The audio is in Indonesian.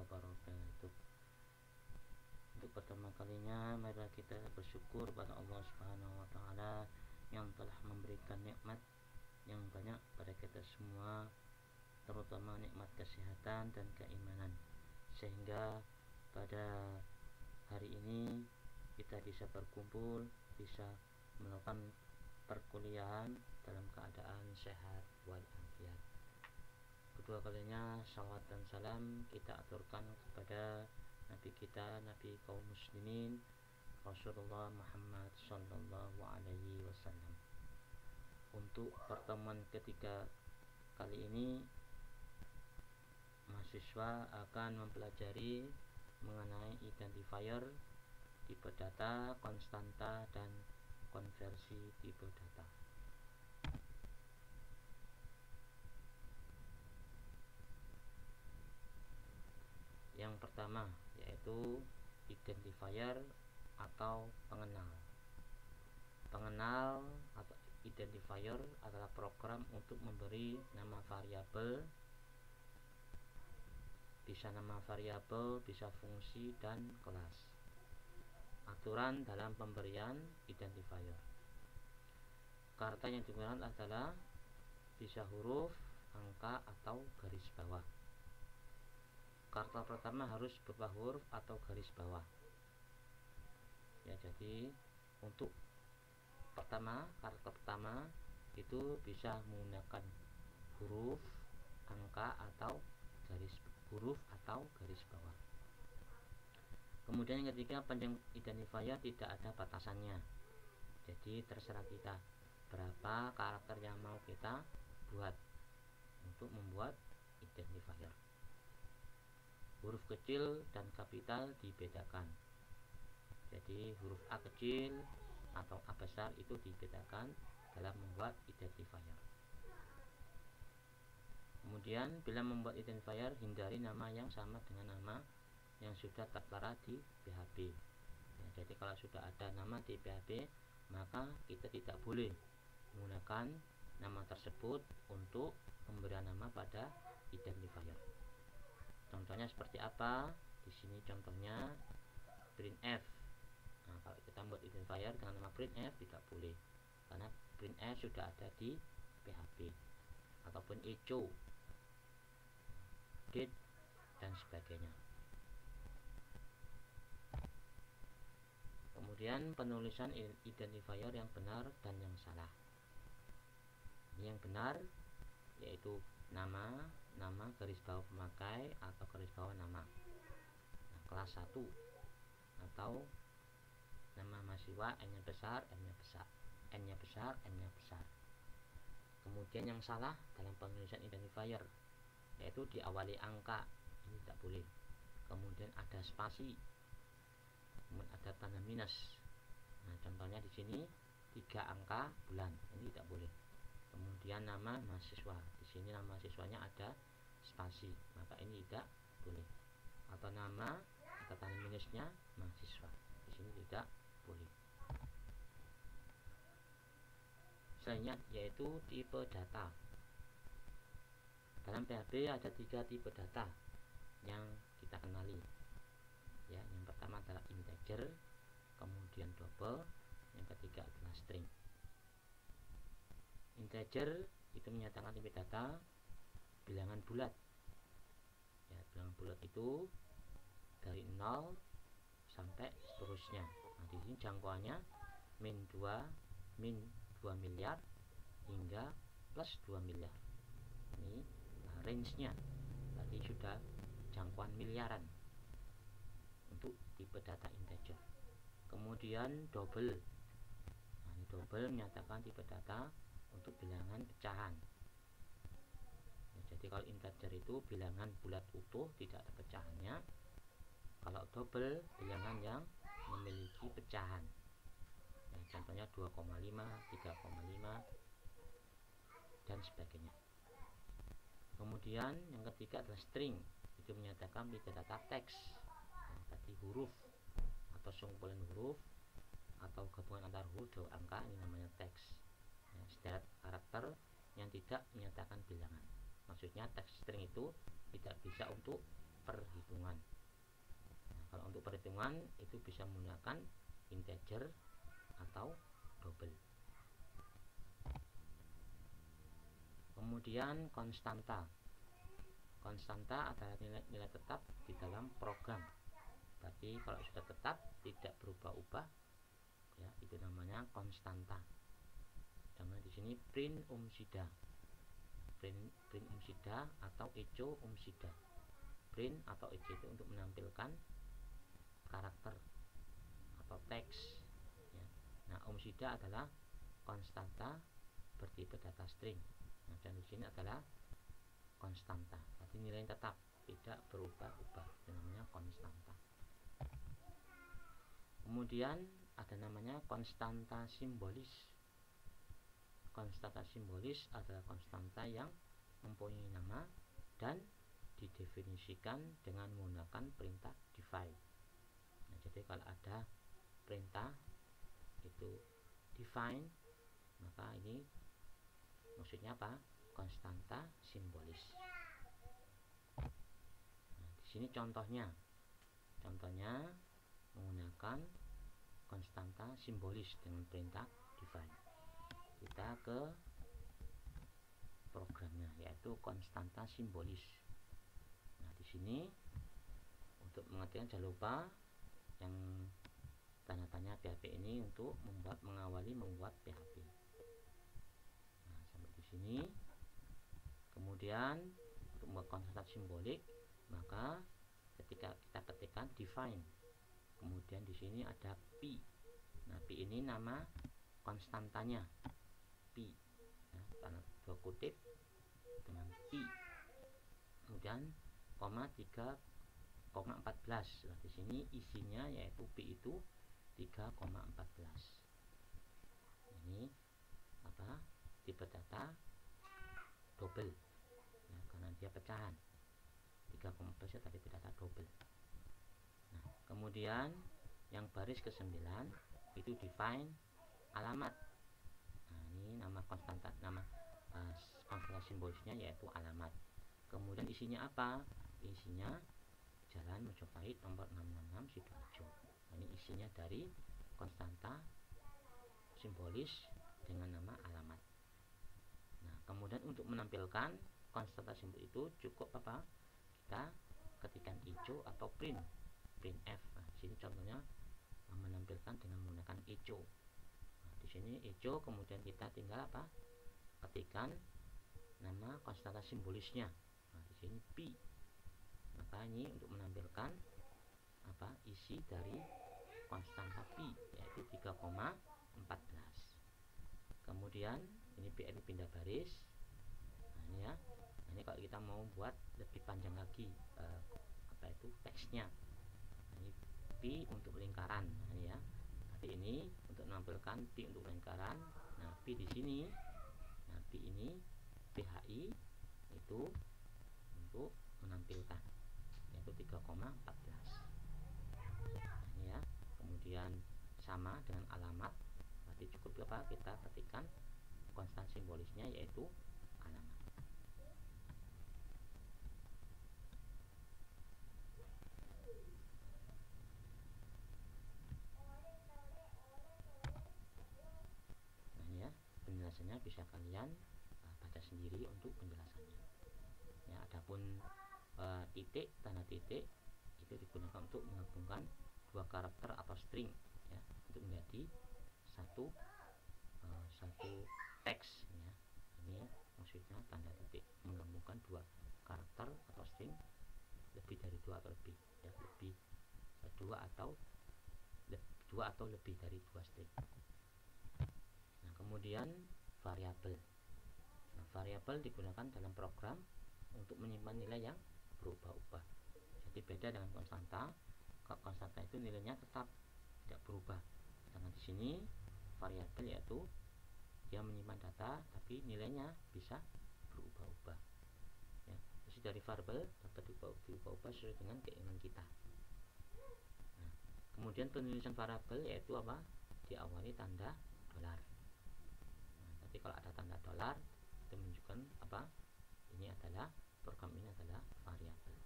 wabarakatuh. Untuk pertama kalinya, marilah kita bersyukur pada Allah Subhanahu wa Ta'ala yang telah memberikan nikmat yang banyak pada kita semua, terutama nikmat kesehatan dan keimanan, sehingga pada hari ini kita bisa berkumpul, bisa melakukan perkuliahan dalam keadaan sehat walafiat. Kedua kalinya, salawat dan salam kita aturkan kepada Nabi kita, Nabi kaum muslimin, Rasulullah Muhammad Sallallahu Alaihi Wasallam. Untuk pertemuan ketiga kali ini, mahasiswa akan mempelajari mengenai identifier, tipe data, konstanta, dan konversi tipe data. Yang pertama yaitu identifier atau pengenal. Pengenal atau identifier adalah program untuk memberi nama variabel, bisa nama variabel, bisa fungsi, dan kelas. Aturan dalam pemberian identifier. Karakter yang digunakan adalah bisa huruf, angka, atau garis bawah. Karakter pertama harus berupa huruf atau garis bawah. Ya, jadi untuk karakter pertama itu bisa menggunakan huruf, angka, atau garis bawah. Kemudian yang ketiga, panjang identifier tidak ada batasannya. Jadi terserah kita berapa karakter yang mau kita buat untuk membuat identifier. Huruf kecil dan kapital dibedakan. Jadi huruf A kecil atau A besar itu dibedakan dalam membuat identifier. Kemudian bila membuat identifier, hindari nama yang sama dengan nama yang sudah tertera di PHP. Ya, jadi kalau sudah ada nama di PHP, maka kita tidak boleh menggunakan nama tersebut untuk pemberian nama pada identifier. Contohnya seperti apa? Di sini contohnya printf. Nah, kalau kita membuat identifier dengan nama printf tidak boleh, karena printf sudah ada di PHP. Ataupun echo, date, dan sebagainya. Kemudian penulisan identifier yang benar dan yang salah. Yang benar yaitu nama garis bawah pemakai atau garis bawah nama. Nah, kelas 1 atau nama mahasiswa, N-nya besar, M-nya besar, N-nya besar, M-nya besar. Kemudian yang salah dalam penulisan identifier yaitu diawali angka, ini tidak boleh. Kemudian ada spasi, kemudian ada tanda minus. Nah, contohnya di sini 3 angka bulan, ini tidak boleh. Kemudian nama mahasiswa, di sini nama mahasiswanya ada spasi, maka ini tidak boleh. Atau nama atau tanda minusnya mahasiswa, di sini tidak boleh. Selanjutnya yaitu tipe data. Dalam PHP ada 3 tipe data yang kita kenali. Ya, yang pertama adalah integer, kemudian double, yang ketiga adalah string. Integer itu menyatakan tipe data bilangan bulat. Ya, bilangan bulat itu dari 0 sampai seterusnya. Nah, di sini jangkauannya min 2 miliar hingga plus 2 miliar. Ini range-nya. Tadi sudah jangkauan miliaran untuk tipe data integer. Kemudian double. Nah, ini double menyatakan tipe data untuk bilangan pecahan. Ya, jadi kalau integer itu bilangan bulat utuh, tidak ada pecahannya. Kalau double, bilangan yang memiliki pecahan. Ya, contohnya 2,5, 3,5, dan sebagainya. Kemudian yang ketiga adalah string. Itu menyatakan tipe data teks. Nah, tadi huruf atau sumpulan huruf atau gabungan antar huruf dan angka, ini namanya teks. Ya, setiap karakter yang tidak menyatakan bilangan. Maksudnya teks string itu tidak bisa untuk perhitungan. Nah, kalau untuk perhitungan itu bisa menggunakan integer atau double. Kemudian konstanta. Konstanta adalah nilai tetap di dalam program. Berarti kalau sudah tetap tidak berubah-ubah, ya, itu namanya konstanta. Contohnya di sini print umsida. Print umsida atau echo umsida. Print atau echo itu untuk menampilkan karakter atau teks, ya. Nah, umsida adalah konstanta bertipe data string. Nah, dan di sini adalah konstanta, berarti nilai tetap tidak berubah-ubah, itu namanya konstanta. Kemudian ada namanya konstanta simbolis. Konstanta simbolis adalah konstanta yang mempunyai nama dan didefinisikan dengan menggunakan perintah divide. Nah, jadi kalau ada perintah itu define, maka ini maksudnya apa? Konstanta simbolis. Nah, di sini contohnya menggunakan konstanta simbolis dengan perintah divide. Kita ke programnya, yaitu konstanta simbolis. Nah, di sini untuk mengertikan jangan lupa yang tanda-tanya PHP ini untuk mengawali membuat PHP. Nah, sampai di sini. Kemudian untuk membuat konstanta simbolik, maka ketika kita ketikkan define, kemudian di sini ada pi. Nah, pi ini nama konstantanya, pi, ya, tanda dua kutip dengan pi, kemudian koma 3,14. Nah, di sini isinya yaitu pi itu 3,14. Ini apa? Tipe data double, ya, karena dia pecahan 3,14 tadi data double. Nah, kemudian yang baris ke-9 itu define alamat. Nah, ini nama konstanta simbolisnya yaitu alamat. Kemudian isinya apa? Isinya Jalan Mojopahit nomor 666 Sidoarjo. Nah, ini isinya dari konstanta simbolis dengan nama alamat. Nah, kemudian untuk menampilkan konstanta simbol itu cukup apa? Kita ketikkan echo atau print f. Nah, di sini contohnya menampilkan dengan menggunakan echo. Nah, di sini echo, kemudian kita tinggal apa? Ketikkan nama konstanta simbolisnya. Nah, di sini pi. Maka ini untuk menampilkan apa? Isi dari konstanta pi, yaitu 3,14. Kemudian ini PN pindah baris. Nah, ini ya. Nah, ini kalau kita mau buat lebih panjang lagi apa itu teksnya. Nah, ini pi untuk lingkaran. Nah, ini ya. Nanti ini untuk menampilkan pi untuk lingkaran. Nah, pi di sini. Nah, pi ini PHI itu untuk menampilkan yaitu 3,14. Nah, ini ya. Kemudian sama dengan alamat. Berarti cukup apa? Kita ketikkan konstan simbolisnya yaitu alamat. Nah, ini ya, penjelasannya bisa kalian baca sendiri untuk penjelasannya. Ya, adapun titik, tanda titik itu digunakan untuk menggabungkan dua karakter atau string, ya, untuk menjadi satu teks, ya. Ini maksudnya tanda titik, menggabungkan dua karakter atau string lebih dari dua atau lebih, ya, lebih dua atau lebih dari dua string. Nah, kemudian variabel. Nah, variabel digunakan dalam program untuk menyimpan nilai yang berubah-ubah. Jadi beda dengan konstanta. Kalau konstanta itu nilainya tetap tidak berubah. Sedangkan di sini variabel yaitu dia menyimpan data tapi nilainya bisa berubah-ubah. Ya, isi dari variabel dapat diubah-ubah sesuai dengan keinginan kita. Nah, kemudian penulisan variabel yaitu apa? Diawali tanda dolar. Nah, tapi kalau ada tanda dolar itu menunjukkan apa? Ini adalah program ini adalah variabel.